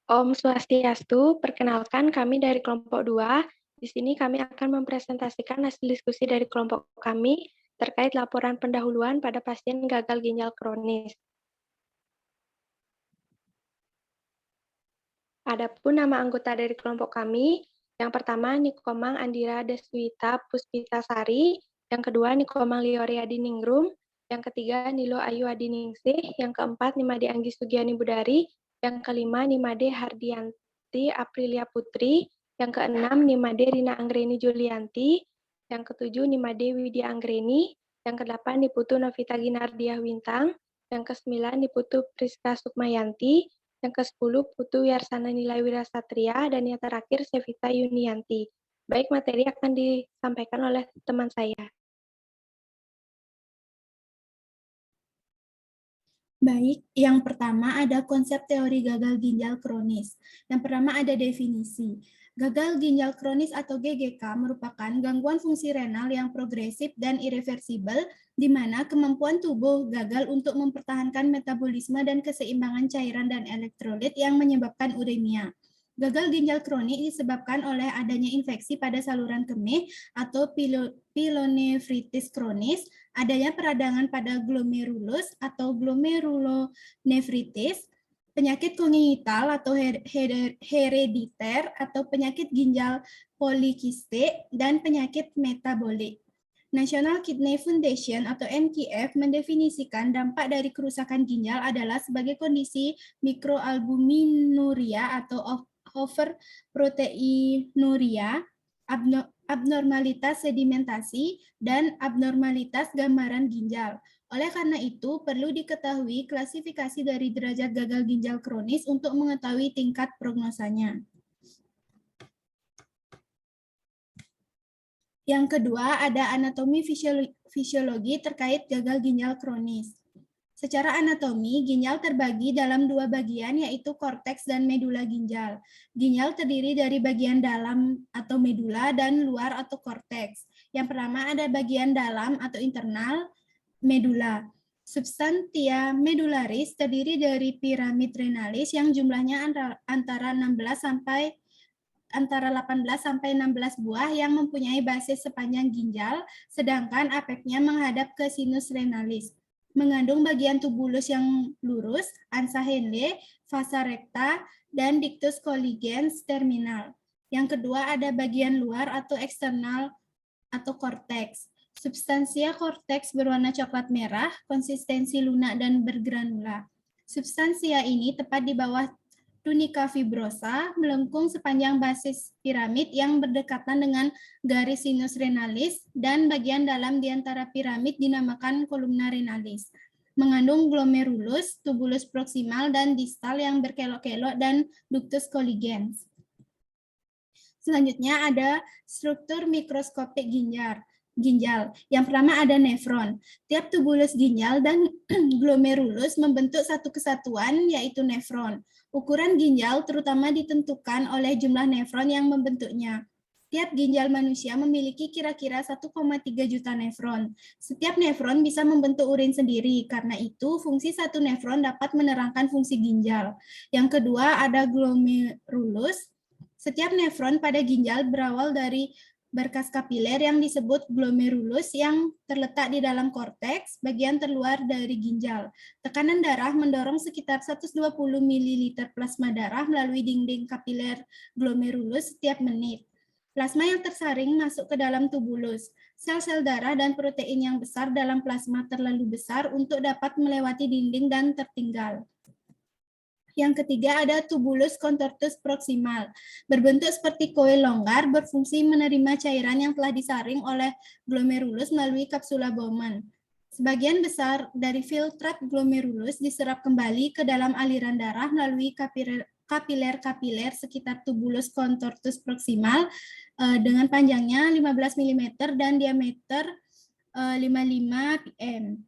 Om Swastiastu, perkenalkan kami dari kelompok 2. Di sini kami akan mempresentasikan hasil diskusi dari kelompok kami terkait laporan pendahuluan pada pasien gagal ginjal kronis. Adapun nama anggota dari kelompok kami, yang pertama Nikomang Andira Deswita Puspitasari, yang kedua Nikomang Lioria Diningrum, yang ketiga Nilo Ayu Adiningsih, yang keempat Nimade Anggi Sugiani Budari, yang kelima Nimade Hardianti Aprilia Putri, yang keenam Nimade Rina Anggreni Julianti, yang ketujuh Nimade Widya Anggreni, yang kedelapan Niputu Novita Ginardiah Wintang, yang kesembilan Niputu Priska Sukmayanti, yang ke-10 Putu Yarsana Nilai Wirasatria, dan yang terakhir Sevita Yunianti. Baik, materi akan disampaikan oleh teman saya. Baik, yang pertama ada konsep teori gagal ginjal kronis. Yang pertama ada definisi. Gagal ginjal kronis atau GGK merupakan gangguan fungsi renal yang progresif dan irreversibel, di mana kemampuan tubuh gagal untuk mempertahankan metabolisme dan keseimbangan cairan dan elektrolit yang menyebabkan uremia. Gagal ginjal kronik disebabkan oleh adanya infeksi pada saluran kemih atau pilonefritis kronis, adanya peradangan pada glomerulus atau glomerulonefritis, penyakit kongenital atau herediter atau penyakit ginjal polikistik, dan penyakit metabolik. National Kidney Foundation atau NKF mendefinisikan dampak dari kerusakan ginjal adalah sebagai kondisi mikroalbuminuria atau overproteinuria, abnormalitas sedimentasi, dan abnormalitas gambaran ginjal. Oleh karena itu, perlu diketahui klasifikasi dari derajat gagal ginjal kronis untuk mengetahui tingkat prognosanya. Yang kedua, ada anatomi fisiologi terkait gagal ginjal kronis. Secara anatomi, ginjal terbagi dalam dua bagian, yaitu korteks dan medula ginjal. Ginjal terdiri dari bagian dalam atau medula dan luar atau korteks. Yang pertama ada bagian dalam atau internal medula. Substantia medularis terdiri dari piramid renalis yang jumlahnya antara 18 sampai 16 buah yang mempunyai basis sepanjang ginjal, sedangkan apexnya menghadap ke sinus renalis. Mengandung bagian tubulus yang lurus, ansa Henle, vasa recta, dan dictus colligens terminal. Yang kedua ada bagian luar atau eksternal atau korteks. Substansia korteks berwarna coklat merah, konsistensi lunak dan bergranula. Substansia ini tepat di bawah tunika fibrosa, melengkung sepanjang basis piramid yang berdekatan dengan garis sinus renalis, dan bagian dalam di antara piramid dinamakan kolumna renalis. Mengandung glomerulus, tubulus proksimal dan distal yang berkelok-kelok, dan ductus colligens. Selanjutnya ada struktur mikroskopik ginjal. Yang pertama ada nefron. Tiap tubulus ginjal dan glomerulus membentuk satu kesatuan, yaitu nefron. Ukuran ginjal terutama ditentukan oleh jumlah nefron yang membentuknya. Tiap ginjal manusia memiliki kira-kira 1,3 juta nefron. Setiap nefron bisa membentuk urin sendiri, karena itu fungsi satu nefron dapat menerangkan fungsi ginjal. Yang kedua ada glomerulus. Setiap nefron pada ginjal berawal dari berkas kapiler yang disebut glomerulus yang terletak di dalam korteks, bagian terluar dari ginjal. Tekanan darah mendorong sekitar 120 ml plasma darah melalui dinding kapiler glomerulus setiap menit. Plasma yang tersaring masuk ke dalam tubulus. Sel-sel darah dan protein yang besar dalam plasma terlalu besar untuk dapat melewati dinding dan tertinggal. Yang ketiga ada tubulus contortus proximal. Berbentuk seperti koil longgar, berfungsi menerima cairan yang telah disaring oleh glomerulus melalui kapsula Bowman. Sebagian besar dari filtrat glomerulus diserap kembali ke dalam aliran darah melalui kapiler-kapiler sekitar tubulus contortus proximal dengan panjangnya 15 mm dan diameter 55 pm.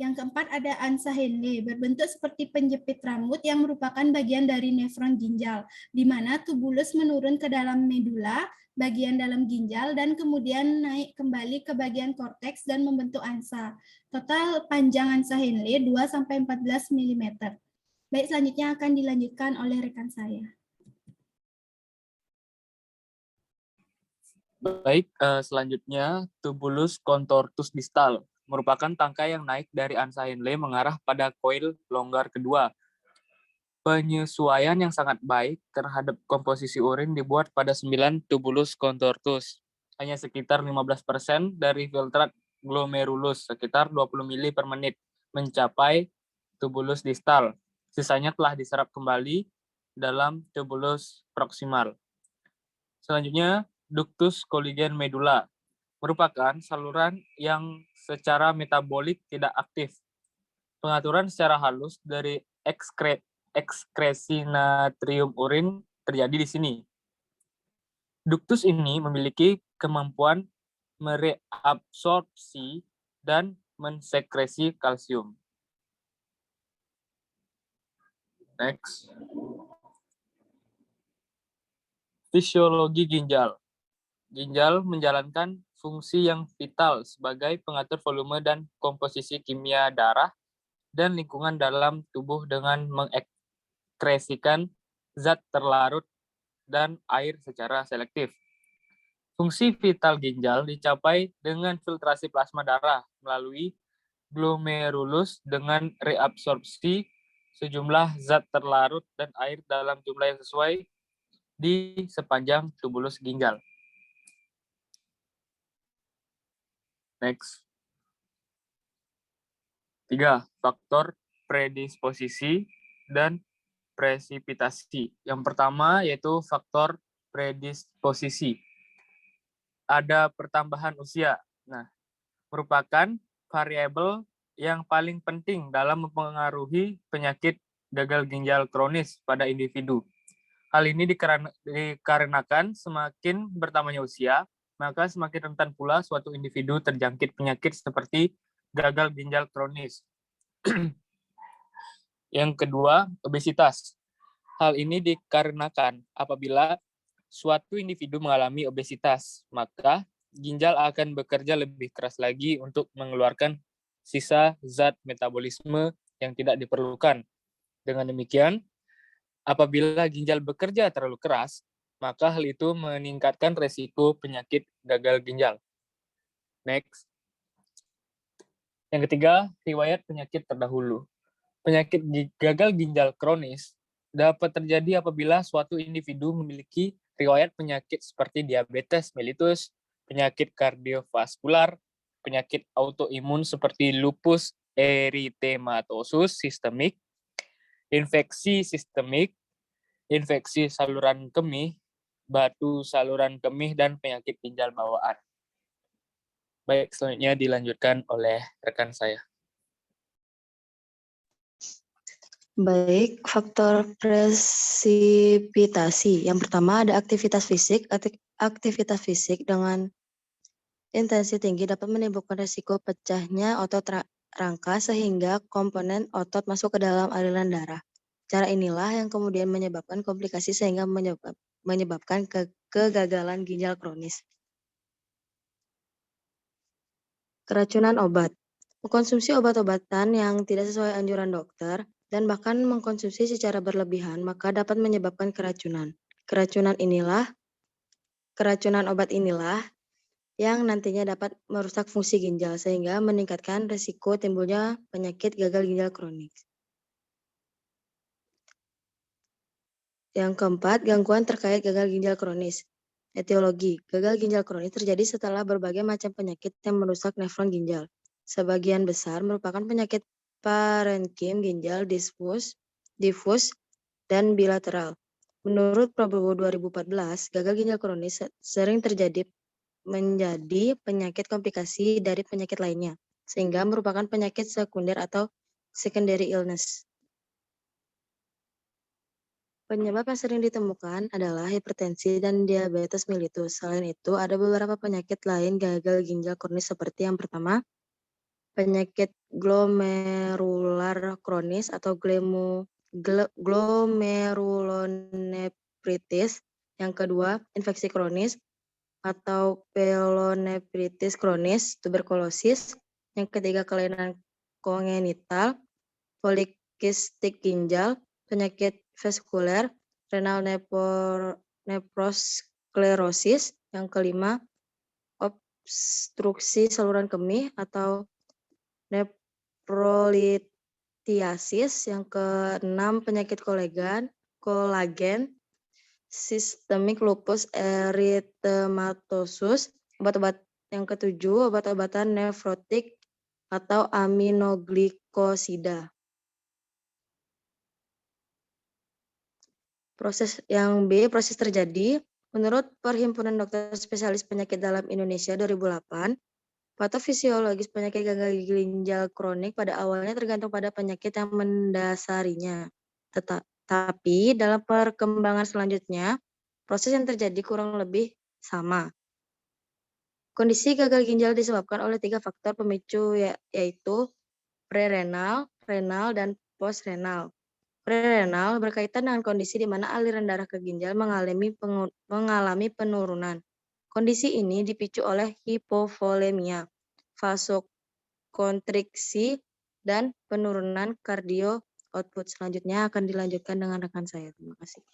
Yang keempat ada ansa Henle, berbentuk seperti penjepit rambut yang merupakan bagian dari nefron ginjal, di mana tubulus menurun ke dalam medula, bagian dalam ginjal, dan kemudian naik kembali ke bagian korteks dan membentuk ansa. Total panjang ansa Henle 2-14 mm. Baik, selanjutnya akan dilanjutkan oleh rekan saya. Baik, selanjutnya tubulus contortus distal merupakan tangkai yang naik dari ansa Henle mengarah pada koil longgar kedua. Penyesuaian yang sangat baik terhadap komposisi urin dibuat pada 9 tubulus contortus. Hanya sekitar 15% dari filtrat glomerulus, sekitar 20 mili per menit, mencapai tubulus distal. Sisanya telah diserap kembali dalam tubulus proximal. Selanjutnya, ductus collagen medula merupakan saluran yang secara metabolik tidak aktif. Pengaturan secara halus dari ekskresi natrium urin terjadi di sini. Ductus ini memiliki kemampuan mereabsorpsi dan mensekresi kalsium. Next. Fisiologi ginjal. Ginjal menjalankan fungsi yang vital sebagai pengatur volume dan komposisi kimia darah dan lingkungan dalam tubuh dengan mengekskresikan zat terlarut dan air secara selektif. Fungsi vital ginjal dicapai dengan filtrasi plasma darah melalui glomerulus dengan reabsorpsi sejumlah zat terlarut dan air dalam jumlah yang sesuai di sepanjang tubulus ginjal. Next. 3. Faktor predisposisi dan presipitasi. Yang pertama yaitu faktor predisposisi. Ada pertambahan usia. Nah, merupakan variabel yang paling penting dalam mempengaruhi penyakit gagal ginjal kronis pada individu. Hal ini dikarenakan semakin bertambahnya usia, maka semakin rentan pula suatu individu terjangkit penyakit seperti gagal ginjal kronis. Yang kedua, obesitas. Hal ini dikarenakan apabila suatu individu mengalami obesitas, maka ginjal akan bekerja lebih keras lagi untuk mengeluarkan sisa zat metabolisme yang tidak diperlukan. Dengan demikian, apabila ginjal bekerja terlalu keras, maka hal itu meningkatkan resiko penyakit gagal ginjal. Next. Yang ketiga, riwayat penyakit terdahulu. Penyakit gagal ginjal kronis dapat terjadi apabila suatu individu memiliki riwayat penyakit seperti diabetes mellitus, penyakit kardiovaskular, penyakit autoimun seperti lupus eritematosus sistemik, infeksi sistemik, infeksi saluran kemih, batu saluran kemih, dan penyakit ginjal bawaan. Baik, selanjutnya dilanjutkan oleh rekan saya. Baik, faktor presipitasi. Yang pertama ada aktivitas fisik. Aktivitas fisik dengan intensi tinggi dapat menimbulkan risiko pecahnya otot rangka sehingga komponen otot masuk ke dalam aliran darah. Cara inilah yang kemudian menyebabkan komplikasi sehingga menyebabkan kegagalan ginjal kronis. Keracunan obat. Mengkonsumsi obat-obatan yang tidak sesuai anjuran dokter dan bahkan mengkonsumsi secara berlebihan maka dapat menyebabkan keracunan. Keracunan obat inilah yang nantinya dapat merusak fungsi ginjal sehingga meningkatkan risiko timbulnya penyakit gagal ginjal kronis. Yang keempat, gangguan terkait gagal ginjal kronis. Etiologi. Gagal ginjal kronis terjadi setelah berbagai macam penyakit yang merusak nefron ginjal. Sebagian besar merupakan penyakit parenkim ginjal difus, dan bilateral. Menurut Prabowo 2014, gagal ginjal kronis sering terjadi menjadi penyakit komplikasi dari penyakit lainnya, sehingga merupakan penyakit sekunder atau secondary illness. Penyebab yang sering ditemukan adalah hipertensi dan diabetes mellitus. Selain itu, ada beberapa penyakit lain gagal ginjal kronis seperti yang pertama, penyakit glomerular kronis atau glomerulonefritis. Yang kedua, infeksi kronis atau pyelonefritis kronis, tuberkulosis. Yang ketiga, kelainan kongenital, polikistik ginjal, penyakit vaskuler, renal nephrosklerosis. Yang kelima, obstruksi saluran kemih atau nefrolitiasis. Yang keenam, penyakit kolagen, sistemik lupus eritematosus. Yang ketujuh, obat-obatan nefrotik atau aminoglikosida. Proses terjadi. Menurut Perhimpunan Dokter Spesialis Penyakit Dalam Indonesia 2008, patofisiologis penyakit gagal ginjal kronik pada awalnya tergantung pada penyakit yang mendasarinya. Tetapi dalam perkembangan selanjutnya, proses yang terjadi kurang lebih sama. Kondisi gagal ginjal disebabkan oleh 3 faktor pemicu, yaitu prerenal, renal, dan postrenal. Prerenal berkaitan dengan kondisi di mana aliran darah ke ginjal mengalami penurunan. Kondisi ini dipicu oleh hipovolemia, vasokonstriksi, dan penurunan kardio output. Selanjutnya akan dilanjutkan dengan rekan saya. Terima kasih.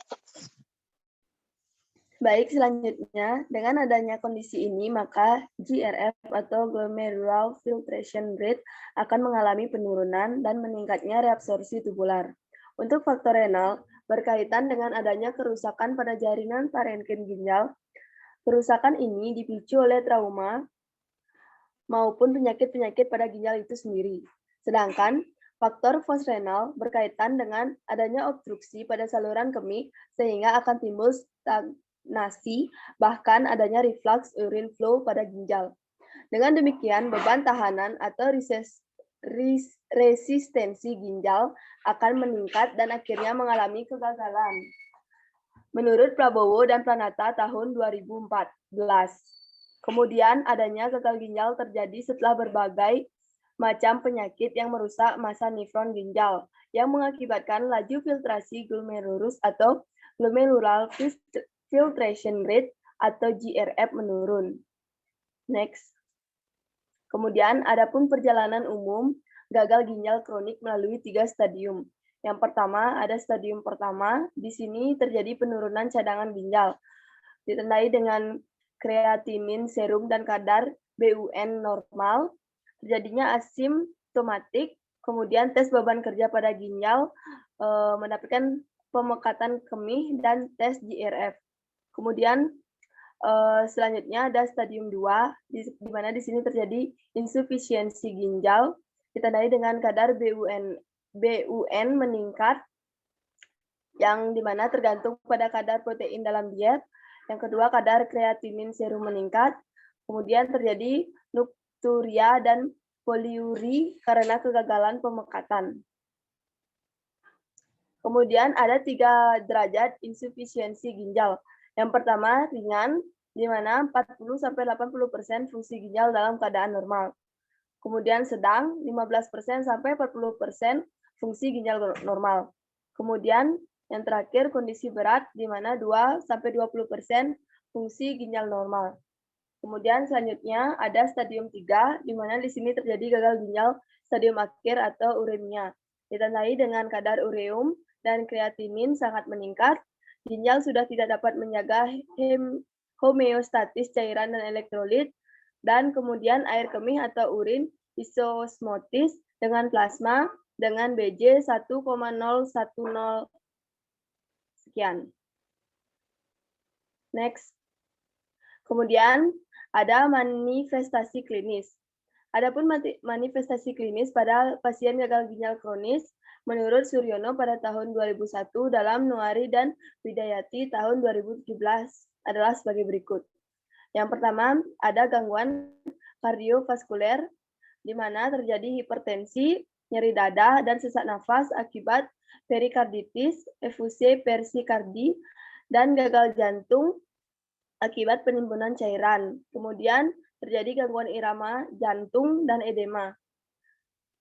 Baik, selanjutnya, dengan adanya kondisi ini, maka GRF atau Glomerular Filtration Rate akan mengalami penurunan dan meningkatnya reabsorpsi tubular. Untuk faktor renal, berkaitan dengan adanya kerusakan pada jaringan parenkim ginjal. Kerusakan ini dipicu oleh trauma maupun penyakit-penyakit pada ginjal itu sendiri. Sedangkan faktor fosrenal berkaitan dengan adanya obstruksi pada saluran kemih sehingga akan timbul stagnasi, bahkan adanya reflux urine flow pada ginjal. Dengan demikian, beban tahanan atau resistensi ginjal akan meningkat dan akhirnya mengalami kegagalan. Menurut Prabowo dan Pranata tahun 2014. Kemudian adanya gagal ginjal terjadi setelah berbagai macam penyakit yang merusak massa nefron ginjal yang mengakibatkan laju filtrasi glomerulus atau glomerular filtration rate atau GRF menurun. Next. Kemudian adapun perjalanan umum gagal ginjal kronik melalui 3 stadium. Yang pertama ada stadium pertama, di sini terjadi penurunan cadangan ginjal, ditandai dengan kreatinin serum dan kadar BUN normal, terjadinya asimptomatik, kemudian tes beban kerja pada ginjal, mendapatkan pemekatan kemih dan tes GRF. Kemudian selanjutnya ada stadium 2, di mana di sini terjadi insufisiensi ginjal, ditandai dengan kadar BUN meningkat, yang dimana tergantung pada kadar protein dalam diet. Yang kedua, kadar kreatinin serum meningkat. Kemudian terjadi nukturia dan poliuri karena kegagalan pemekatan. Kemudian ada 3 derajat insufisiensi ginjal. Yang pertama ringan, di mana 40-80% fungsi ginjal dalam keadaan normal. Kemudian sedang 15% sampai 40% fungsi ginjal normal. Kemudian yang terakhir kondisi berat, di mana 2-20% fungsi ginjal normal. Kemudian selanjutnya ada stadium 3, di mana di sini terjadi gagal ginjal stadium akhir atau uremia. Ditandai dengan kadar ureum dan kreatinin sangat meningkat, ginjal sudah tidak dapat menjaga homeostatis cairan dan elektrolit, dan kemudian air kemih atau urin isosmotis dengan plasma dengan BJ 1,010 sekian. Next. Kemudian ada manifestasi klinis. Adapun manifestasi klinis pada pasien gagal ginjal kronis menurut Suryono pada tahun 2001 dalam Nuari dan Widayati tahun 2017 adalah sebagai berikut. Yang pertama, ada gangguan kardiovaskuler di mana terjadi hipertensi, nyeri dada, dan sesak nafas akibat perikarditis, efusi persikardi, dan gagal jantung akibat penimbunan cairan. Kemudian terjadi gangguan irama jantung dan edema.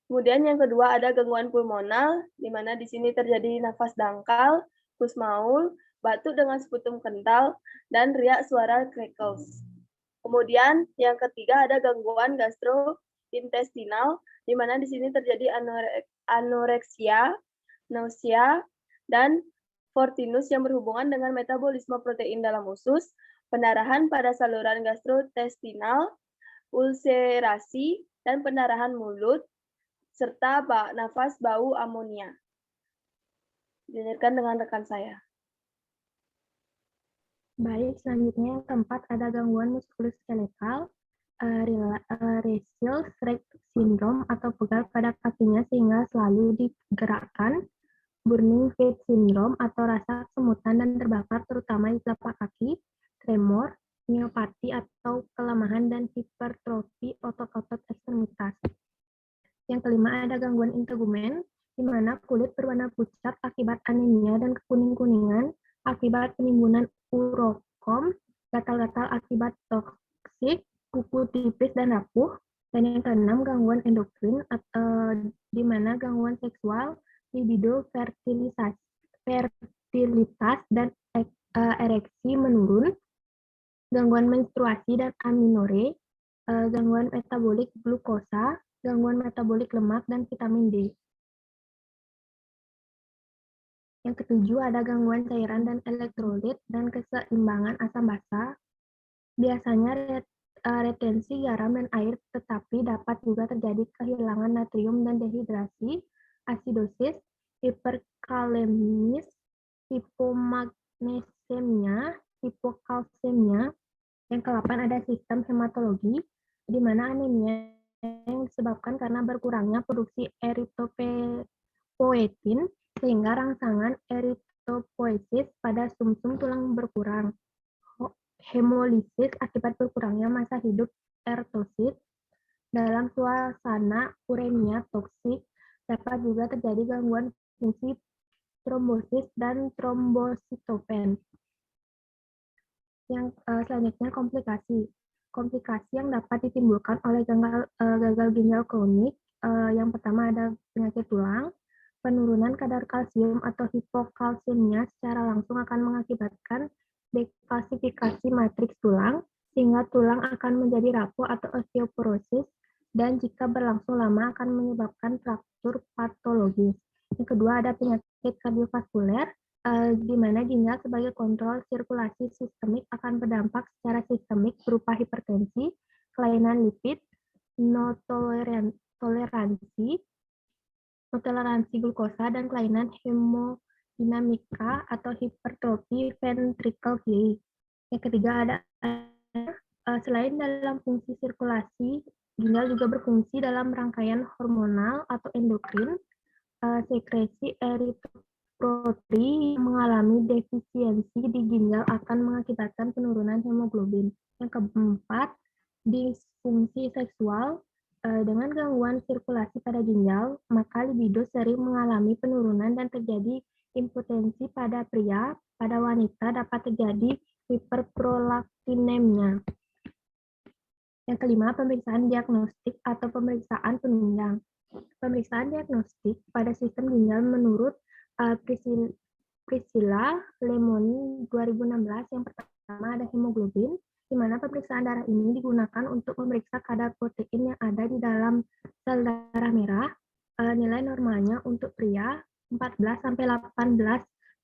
Kemudian yang kedua ada gangguan pulmonal, di mana di sini terjadi nafas dangkal, kusmaul, batuk dengan sputum kental, dan riak suara crackles. Kemudian yang ketiga ada gangguan gastrointestinal, di mana di sini terjadi anoreksia, nausea, dan fortinus yang berhubungan dengan metabolisme protein dalam usus, pendarahan pada saluran gastrointestinal, ulserasi, dan pendarahan mulut, serta nafas bau amonia. Dilanjutkan dengan rekan saya. Baik, selanjutnya yang keempat ada gangguan muskuloskeletal, Restless leg syndrome atau pegal pada kakinya sehingga selalu digerakkan, burning feet syndrome atau rasa kesemutan dan terbakar terutama di telapak kaki, tremor, myopati atau kelemahan dan hipertrofi otot-otot ekstremitas. Yang kelima ada gangguan integumen, di mana kulit berwarna pucat akibat anemia dan kekuning-kuningan akibat penimbunan urokom, gatal-gatal akibat toksik, kuku tipis dan rapuh. Dan yang keenam gangguan endokrin, di mana gangguan seksual, libido, fertilitas dan ereksi menurun, gangguan menstruasi dan aminore, gangguan metabolik glukosa, gangguan metabolik lemak, dan vitamin D. Yang ketujuh ada gangguan cairan dan elektrolit dan keseimbangan asam basa. Biasanya retensi garam dan air, tetapi dapat juga terjadi kehilangan natrium dan dehidrasi, asidosis, hiperkalemis, hipomagnesemia, hipokalsemia. Yang ke-8 ada sistem hematologi, di mana anemia yang disebabkan karena berkurangnya produksi eritropoietin sehingga rangsangan eritropoiesis pada sumsum tulang berkurang. Hemolisis akibat berkurangnya masa hidup ertosit. Dalam suasana uremia toksik dapat juga terjadi gangguan fungsi trombosis dan trombositopen. Yang selanjutnya komplikasi. Komplikasi yang dapat ditimbulkan oleh gagal ginjal kronik, yang pertama ada penyakit tulang, penurunan kadar kalsium atau hipokalsemia secara langsung akan mengakibatkan dekalsifikasi matriks tulang, sehingga tulang akan menjadi rapuh atau osteoporosis, dan jika berlangsung lama akan menyebabkan fraktur patologis. Yang kedua ada penyakit kardiovaskuler, di mana ginjal sebagai kontrol sirkulasi sistemik akan berdampak secara sistemik berupa hipertensi, kelainan lipid, toleransi glukosa, dan kelainan hemodinamika atau hipertrofi ventricle kiri. Yang ketiga ada selain dalam fungsi sirkulasi, ginjal juga berfungsi dalam rangkaian hormonal atau endokrin, sekresi eritropoietin yang mengalami defisiensi di ginjal akan mengakibatkan penurunan hemoglobin. Yang keempat, disfungsi seksual. Dengan gangguan sirkulasi pada ginjal, maka libido sering mengalami penurunan dan terjadi impotensi pada pria. Pada wanita dapat terjadi hiperprolaktinemia. Yang kelima, pemeriksaan diagnostik atau pemeriksaan penunjang. Pemeriksaan diagnostik pada sistem ginjal menurut Priscilla Lemon 2016 yang pertama ada hemoglobin, di mana pemeriksaan darah ini digunakan untuk memeriksa kadar protein yang ada di dalam sel darah merah. Nilai normalnya untuk pria 14-18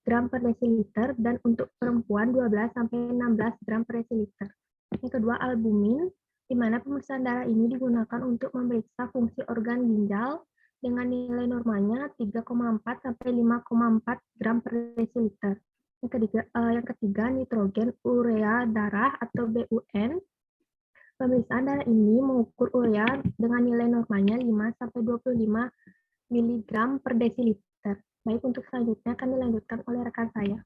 gram per desiliter dan untuk perempuan 12-16 gram per desiliter. Yang kedua, albumin, di mana pemeriksaan darah ini digunakan untuk memeriksa fungsi organ ginjal dengan nilai normalnya 3,4-5,4 gram per desiliter. Yang ketiga, nitrogen urea darah atau BUN. Pemeriksaan darah ini mengukur urea dengan nilai normalnya 5-25 mg per desiliter. Baik, untuk selanjutnya akan dilanjutkan oleh rekan saya.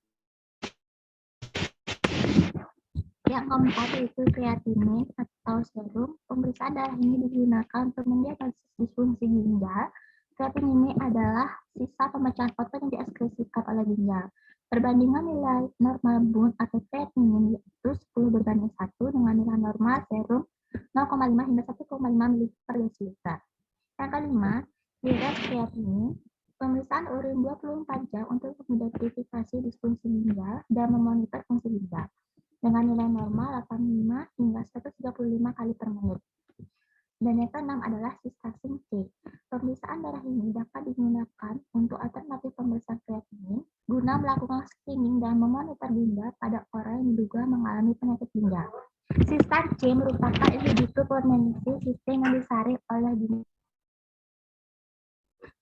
Yang keempat yaitu kreatinin atau serum. Pemeriksaan darah ini digunakan untuk mendiagnosis disfungsi ginjal. Kreatinin ini adalah sisa pemecahan protein yang diekskresikan oleh ginjal. Perbandingan nilai normal BUN atau kreatinin yaitu 10 berbanding 1 dengan nilai normal serum 0,5 hingga 1,5 ml per desiliter. Yang kelima, diuretik kreatinin. Pemeriksaan urin 24 jam untuk mengidentifikasi disfungsi ginjal dan memonitor fungsi ginjal dengan nilai normal 85 hingga 135 kali per menit. Dan yang keenam adalah cystatin C. Pemeriksaan darah ini dapat digunakan untuk alternatif pemeriksaan kreatinin guna melakukan screening dan memonitor ginjal pada orang yang diduga mengalami penyakit ginjal. Cystatin C merupakan inhibitor berkoordinasi sistem yang disaring oleh ginjal.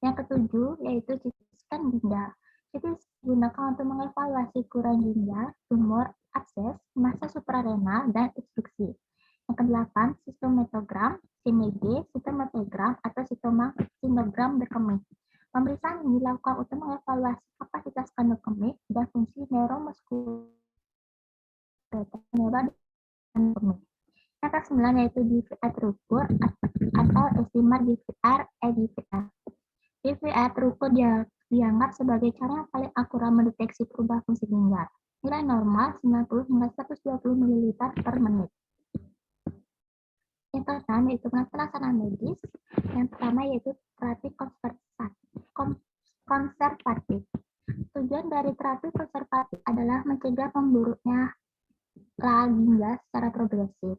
Yang ketujuh yaitu CT scan ginjal. CT digunakan untuk mengevaluasi ukuran ginjal, tumor, abses, massa suprarenal, dan obstruksi. Yang kedelapan, sitomatogram, CMG, sitomatogram atau sitogram berkemih. Pemeriksaan ini dilakukan untuk mengevaluasi kapasitas kandung kemih dan fungsi neuromuskuler neuron kandung kemih. Yang ke-9 yaitu DVR terukur atau estimar DVR. DVR terukur dianggap sebagai cara yang paling akurat mendeteksi perubahan fungsi ginjal. Nilai normal 90 hingga 120 ml per menit. Yang ke-6 yaitu pelaksanaan medis. Yang pertama yaitu terapi konservatif. Tujuan dari terapi konservatif adalah mencegah memburuknya ginjal secara progresif,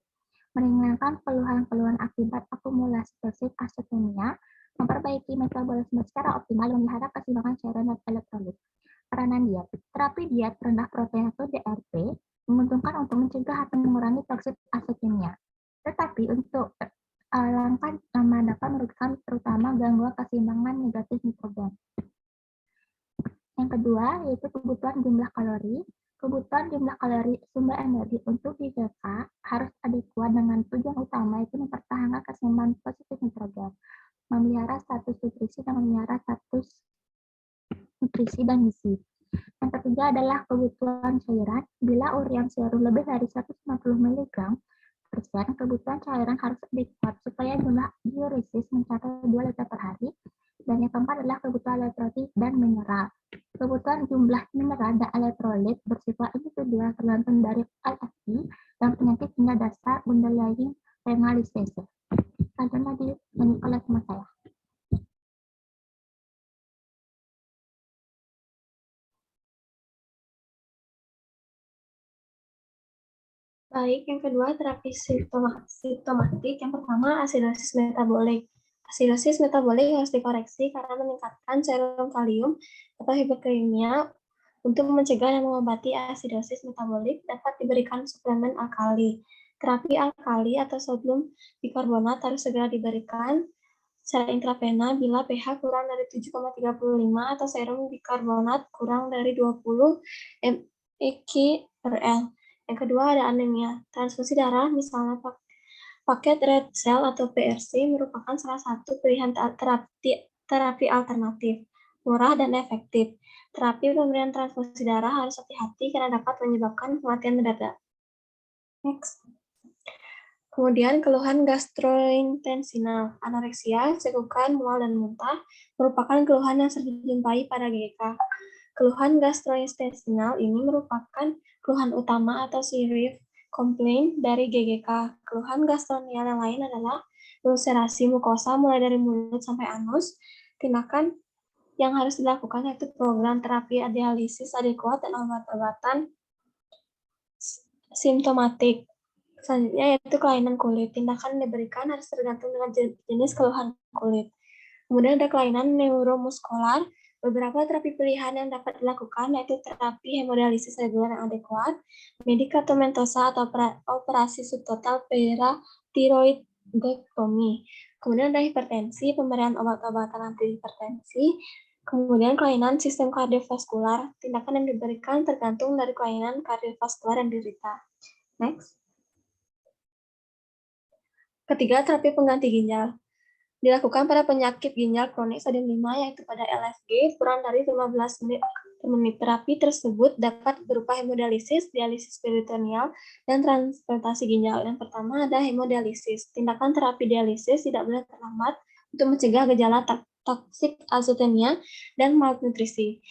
meringankan keluhan-keluhan akibat akumulasi toksik asetemia, memperbaiki metabolisme secara optimal, dan memelihara keseimbangan cairan dan elektrolit. Peranan diet. Terapi diet rendah protein atau DRP menguntungkan untuk mencegah atau mengurangi toksik asetemia. Tetapi untuk langkah utama dapat merugikan terutama gangguan keseimbangan negatif nitrogen. Yang kedua yaitu kebutuhan jumlah kalori. Kebutuhan jumlah kalori sumber energi untuk GGK harus adekuat dengan tujuan utama yaitu mempertahankan keseimbangan positif nitrogen, memelihara status nutrisi dan memelihara status nutrisi dan gizi. Yang ketiga adalah kebutuhan cairan. Bila urian serum lebih dari 150 mg persen, kebutuhan cairan harus adekuat supaya jumlah diuresis mencapai 2 liter per hari. Dan yang keempat adalah kebutuhan elektrolit dan mineral. Kebutuhan jumlah mineral dan elektrolit bersifat individual tergantung dari LFT dan penyakit ginjal dasar underlying renal disease. Lanjutnya dinyanyi oleh teman saya. Baik, yang kedua terapi simptomatik. Yang pertama asidosis metabolik. Asidosis metabolik harus dikoreksi karena meningkatkan serum kalium atau hiperkalemia. Untuk mencegah dan mengobati asidosis metabolik dapat diberikan suplemen alkali. Terapi alkali atau sodium bikarbonat harus segera diberikan secara intravena bila pH kurang dari 7,35 atau serum bikarbonat kurang dari 20 mEq/L. Yang kedua ada anemia. Transfusi darah, misalnya paket red cell atau PRC, merupakan salah satu pilihan terapi alternatif, murah dan efektif. Terapi pemberian transfusi darah harus hati-hati karena dapat menyebabkan kematian mendadak. Next. Kemudian keluhan gastrointestinal, anoreksia, cekukan, mual, dan muntah merupakan keluhan yang sering dijumpai pada GGK. Keluhan gastrointestinal ini merupakan keluhan utama atau serious complaint dari GGK. Keluhan gastrointestinal yang lain adalah ulcerasi mukosa mulai dari mulut sampai anus. Tindakan yang harus dilakukan yaitu program terapi dialisis adekuat dan obat-obatan simptomatik. Selanjutnya yaitu kelainan kulit. Tindakan yang diberikan harus tergantung dengan jenis keluhan kulit. Kemudian ada kelainan neuromuskular. Beberapa terapi pilihan yang dapat dilakukan yaitu terapi hemodialisis reguler yang adekuat, medikamentosa atau operasi subtotal paratiroidektomi. Kemudian ada hipertensi, pemberian obat-obatan antihipertensi. Kemudian kelainan sistem kardiovaskular. Tindakan yang diberikan tergantung dari kelainan kardiovaskular yang diderita. Next. Ketiga, terapi pengganti ginjal. Dilakukan pada penyakit ginjal kronik stadium 5 yaitu pada LFG kurang dari 15 menit per menit. Terapi tersebut dapat berupa hemodialisis, dialisis peritoneal, dan transplantasi ginjal. Yang pertama ada hemodialisis. Tindakan terapi dialisis tidak boleh terlambat untuk mencegah gejala toksik azotemia dan malnutrisi.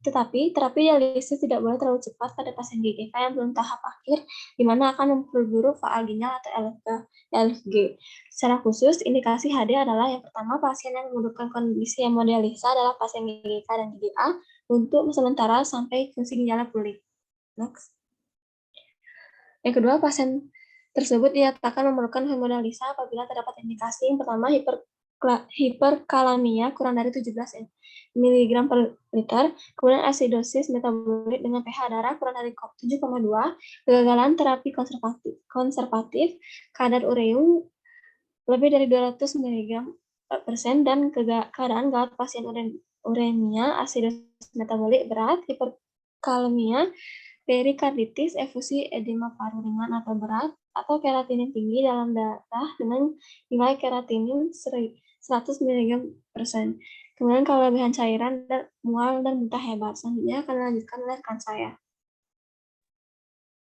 Tetapi terapi dialisis tidak boleh terlalu cepat pada pasien GGK yang belum tahap akhir, di mana akan memperburuk faal ginjal atau LFG. Secara khusus, indikasi HD adalah yang pertama pasien yang membutuhkan kondisi hemodialisa adalah pasien GGK dan GGA untuk sementara sampai fungsi ginjalnya pulih. Next. Yang kedua, pasien tersebut dinyatakan memerlukan hemodialisa apabila terdapat indikasi yang pertama hiperkalemia kurang dari 17 mg per liter, kemudian asidosis metabolik dengan pH darah kurang dari 7,2, kegagalan terapi konservatif, kadar ureum lebih dari 200 mg persen dan keadaan gawat pasien uremia, asidus metabolik berat, hiperkalemia, perikarditis, efusi, edema paru ringan atau berat, atau keratinin tinggi dalam darah dengan nilai keratinin 100 mg%. Kemudian kelebihan cairan dan mual dan muntah hebat. Selanjutnya akan dilanjutkan oleh rekan saya.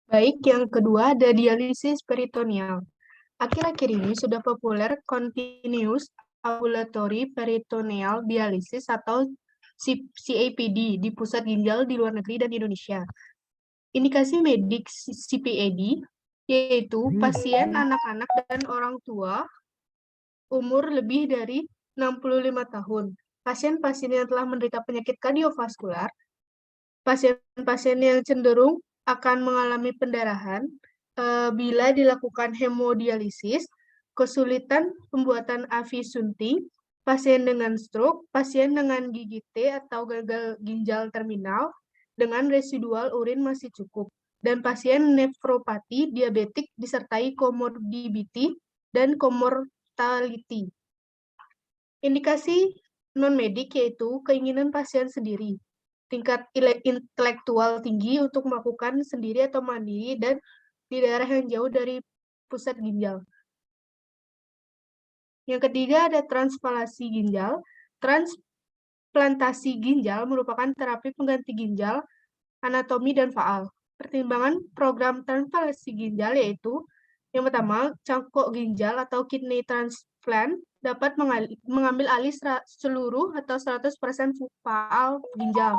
Baik, yang kedua ada dialisis peritoneal. Akhir-akhir ini sudah populer continuous ambulatory peritoneal dialisis atau CAPD di pusat ginjal di luar negeri dan Indonesia. Indikasi medik CPAD yaitu pasien anak-anak dan orang tua umur lebih dari 65 tahun. Pasien-pasien yang telah menderita penyakit kardiovaskular, pasien-pasien yang cenderung akan mengalami pendarahan bila dilakukan hemodialisis, kesulitan pembuatan AV suntik, pasien dengan stroke, pasien dengan gigi T atau gagal ginjal terminal dengan residual urin masih cukup, dan pasien nefropati diabetik disertai komorbidity dan komortality. Indikasi non-medik yaitu keinginan pasien sendiri, tingkat intelektual tinggi untuk melakukan sendiri atau mandiri, dan di daerah yang jauh dari pusat ginjal. Yang ketiga ada transplantasi ginjal. Transplantasi ginjal merupakan terapi pengganti ginjal, anatomi, dan faal. Pertimbangan program transplantasi ginjal yaitu yang pertama, cangkok ginjal atau kidney transplant dapat mengambil alih seluruh atau 100% faal ginjal.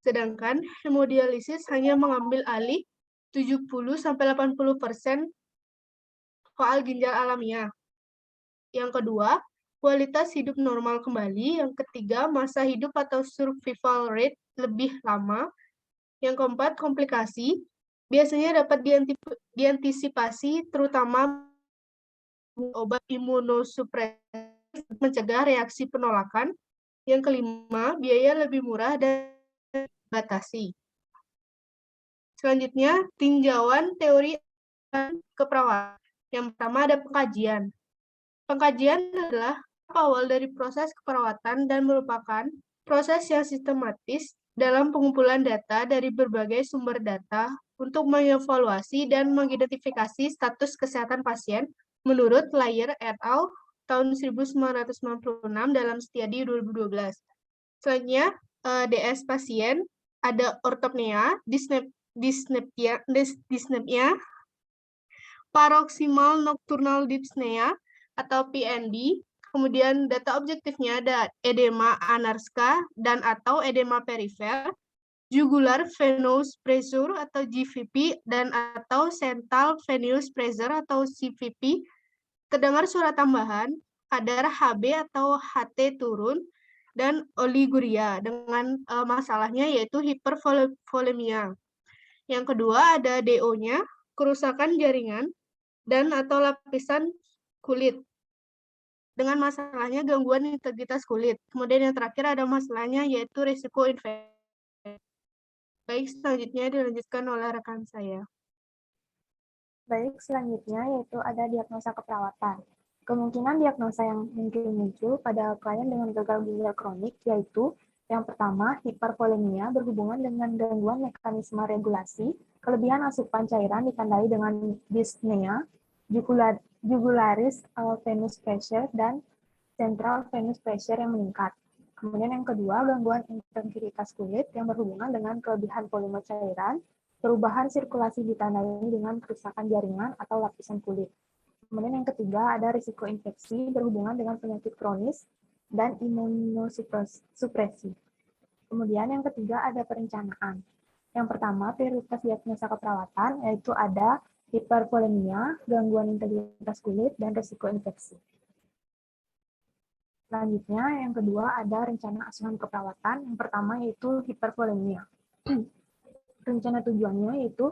Sedangkan hemodialisis hanya mengambil alih 70-80% faal ginjal alamiah. Yang kedua, kualitas hidup normal kembali. Yang ketiga, masa hidup atau survival rate lebih lama. Yang keempat, komplikasi. Biasanya dapat diantisipasi terutama obat imunosupresif mencegah reaksi penolakan. Yang kelima, biaya lebih murah dan dibatasi. Selanjutnya, tinjauan teori keperawatan. Yang pertama ada pengkajian. Pengkajian adalah awal dari proses keperawatan dan merupakan proses yang sistematis dalam pengumpulan data dari berbagai sumber data untuk mengevaluasi dan mengidentifikasi status kesehatan pasien menurut Layer et al. Tahun 1996 dalam studi 2012. Selanjutnya, DS pasien, ada ortopnea, dyspnea, paroxysmal nocturnal dyspnea atau PND. Kemudian data objektifnya ada edema anarska dan atau edema perifer, jugular venous pressure atau GVP dan atau central venous pressure atau CVP. Terdengar suara tambahan, kadar HB atau HT turun, dan oliguria dengan masalahnya yaitu hipervolemia. Yang kedua ada DO-nya, kerusakan jaringan dan atau lapisan kulit. Dengan masalahnya gangguan integritas kulit. Kemudian yang terakhir ada masalahnya yaitu risiko infeksi. Baik, selanjutnya dilanjutkan oleh rekan saya. Baik, selanjutnya yaitu ada diagnosa keperawatan. Kemungkinan diagnosa yang mungkin muncul pada klien dengan gagal ginjal kronik yaitu yang pertama, hipervolemia berhubungan dengan gangguan mekanisme regulasi, kelebihan asupan cairan ditandai dengan dyspnea, jugularis venous pressure, dan central venous pressure yang meningkat. Kemudian yang kedua, gangguan integritas kulit yang berhubungan dengan kelebihan volume cairan, perubahan sirkulasi ditandai dengan kerusakan jaringan atau lapisan kulit. Kemudian yang ketiga ada risiko infeksi berhubungan dengan penyakit kronis dan imunosupresi. Kemudian yang ketiga ada perencanaan. Yang pertama prioritas diagnosa keperawatan yaitu ada hipervolemia, gangguan integritas kulit, dan risiko infeksi. Selanjutnya yang kedua ada rencana asuhan keperawatan. Yang pertama yaitu hipervolemia. Rencana tujuannya yaitu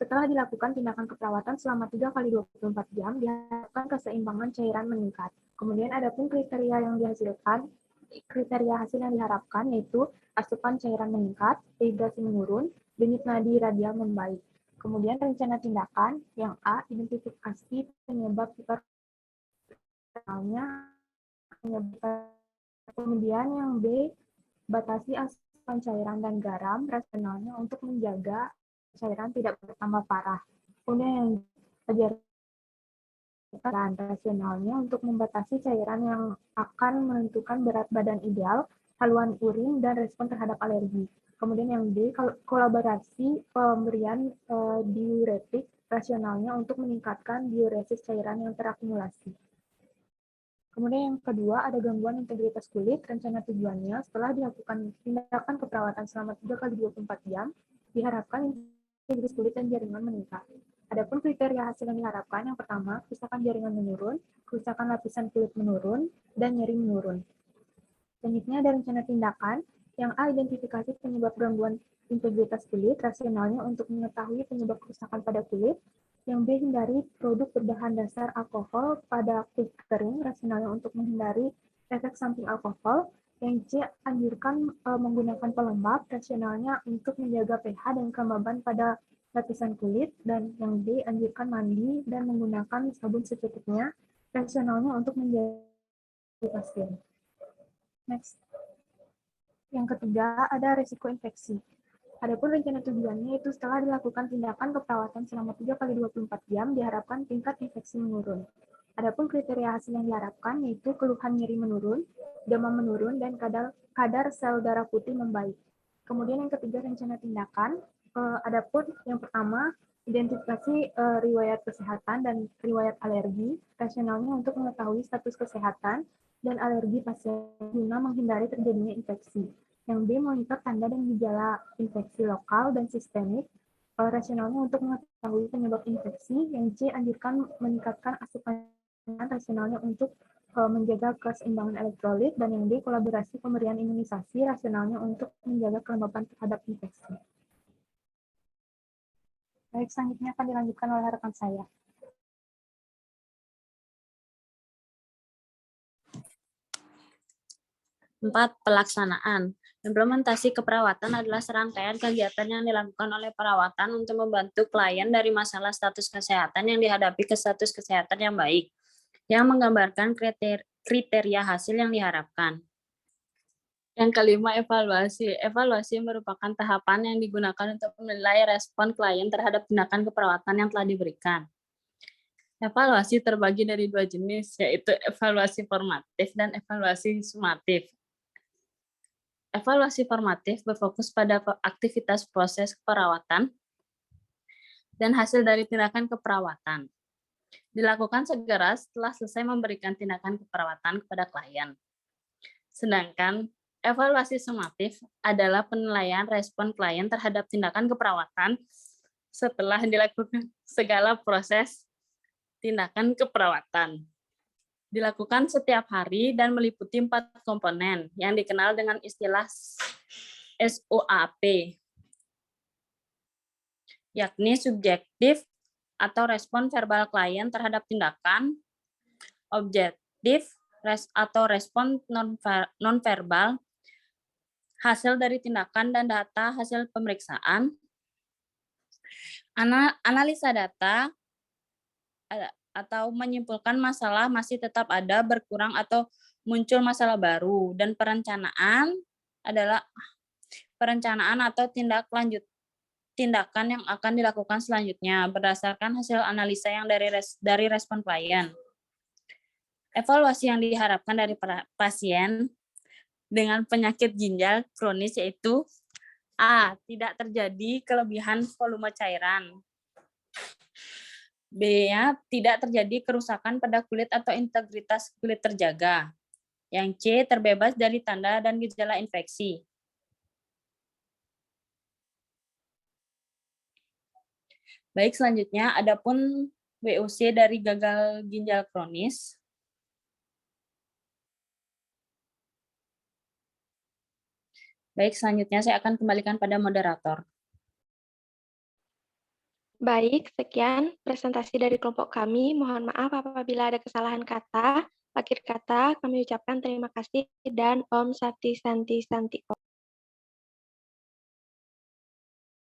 setelah dilakukan tindakan keperawatan selama 3x24 jam, diharapkan keseimbangan cairan meningkat. Kemudian ada pun kriteria yang dihasilkan, kriteria hasil yang diharapkan yaitu asupan cairan meningkat, dehidrasi menurun, denyut nadi radial membaik. Kemudian rencana tindakan yang A, identifikasi penyebab hipervolemia rasionalnya kemudian yang B, batasi asupan cairan dan garam rasionalnya untuk menjaga cairan tidak bertambah parah. Kemudian yang ajaran rasionalnya untuk membatasi cairan yang akan menentukan berat badan ideal, haluan urin, dan respon terhadap alergi. Kemudian yang D, kolaborasi pemberian diuretik rasionalnya untuk meningkatkan diuresis cairan yang terakumulasi. Kemudian yang kedua, ada gangguan integritas kulit. Rencana tujuannya setelah dilakukan tindakan keperawatan selama 3x24 jam, diharapkan integritas kulit dan jaringan meningkat. Adapun kriteria hasil yang diharapkan, yang pertama, kerusakan jaringan menurun, kerusakan lapisan kulit menurun, dan nyeri menurun. Selanjutnya ada rencana tindakan, yang A, identifikasi penyebab gangguan integritas kulit, rasionalnya untuk mengetahui penyebab kerusakan pada kulit. Yang B, hindari produk berbahan dasar alkohol pada kulit kering, rasionalnya untuk menghindari efek samping alkohol. Yang C, anjurkan menggunakan pelembab, rasionalnya untuk menjaga pH dan kelembaban pada lapisan kulit. Dan yang D, anjurkan mandi dan menggunakan sabun secukupnya, rasionalnya untuk menjaga pasien. Next. Yang ketiga, ada risiko infeksi. Adapun rencana tujuannya itu setelah dilakukan tindakan keperawatan selama 3x24 jam, diharapkan tingkat infeksi menurun. Adapun kriteria hasil yang diharapkan yaitu keluhan nyeri menurun, demam menurun, dan kadar sel darah putih membaik. Kemudian yang ketiga, rencana tindakan. Adapun yang pertama, identifikasi riwayat kesehatan dan riwayat alergi, rasionalnya untuk mengetahui status kesehatan dan alergi pasien guna menghindari terjadinya infeksi. Yang B, monitor tanda dan gejala infeksi lokal dan sistemik, rasionalnya untuk mengetahui penyebab infeksi. Yang C, anjurkan meningkatkan asupan rasionalnya untuk menjaga keseimbangan elektrolit. Dan yang D, kolaborasi pemberian imunisasi, rasionalnya untuk menjaga kelembaban terhadap infeksi. Baik, selanjutnya akan dilanjutkan oleh rekan saya. Empat, pelaksanaan. Implementasi keperawatan adalah serangkaian kegiatan yang dilakukan oleh perawatan untuk membantu klien dari masalah status kesehatan yang dihadapi ke status kesehatan yang baik, yang menggambarkan kriteria hasil yang diharapkan. Yang kelima, evaluasi. Evaluasi merupakan tahapan yang digunakan untuk menilai respon klien terhadap tindakan keperawatan yang telah diberikan. Evaluasi terbagi dari dua jenis, yaitu evaluasi formatif dan evaluasi sumatif. Evaluasi formatif berfokus pada aktivitas proses keperawatan dan hasil dari tindakan keperawatan. Dilakukan segera setelah selesai memberikan tindakan keperawatan kepada klien. Sedangkan evaluasi sumatif adalah penilaian respon klien terhadap tindakan keperawatan setelah dilakukan segala proses tindakan keperawatan. Dilakukan setiap hari dan meliputi 4 komponen yang dikenal dengan istilah SOAP, yakni subjektif atau respon verbal klien terhadap tindakan, objektif atau respon nonverbal, hasil dari tindakan dan data hasil pemeriksaan, analisa data, atau menyimpulkan masalah masih tetap ada, berkurang, atau muncul masalah baru. Dan perencanaan adalah perencanaan atau tindakan yang akan dilakukan selanjutnya berdasarkan hasil analisa yang dari respon klien. Evaluasi yang diharapkan dari pasien dengan penyakit ginjal kronis yaitu A, tidak terjadi kelebihan volume cairan. B-nya, tidak terjadi kerusakan pada kulit atau integritas kulit terjaga. Yang C, terbebas dari tanda dan gejala infeksi. Baik, selanjutnya adapun WOC dari gagal ginjal kronis. Baik, selanjutnya saya akan kembalikan pada moderator. Baik, sekian presentasi dari kelompok kami. Mohon maaf apabila ada kesalahan kata. Akhir kata, kami ucapkan terima kasih dan Om Santi Santi Santi Om.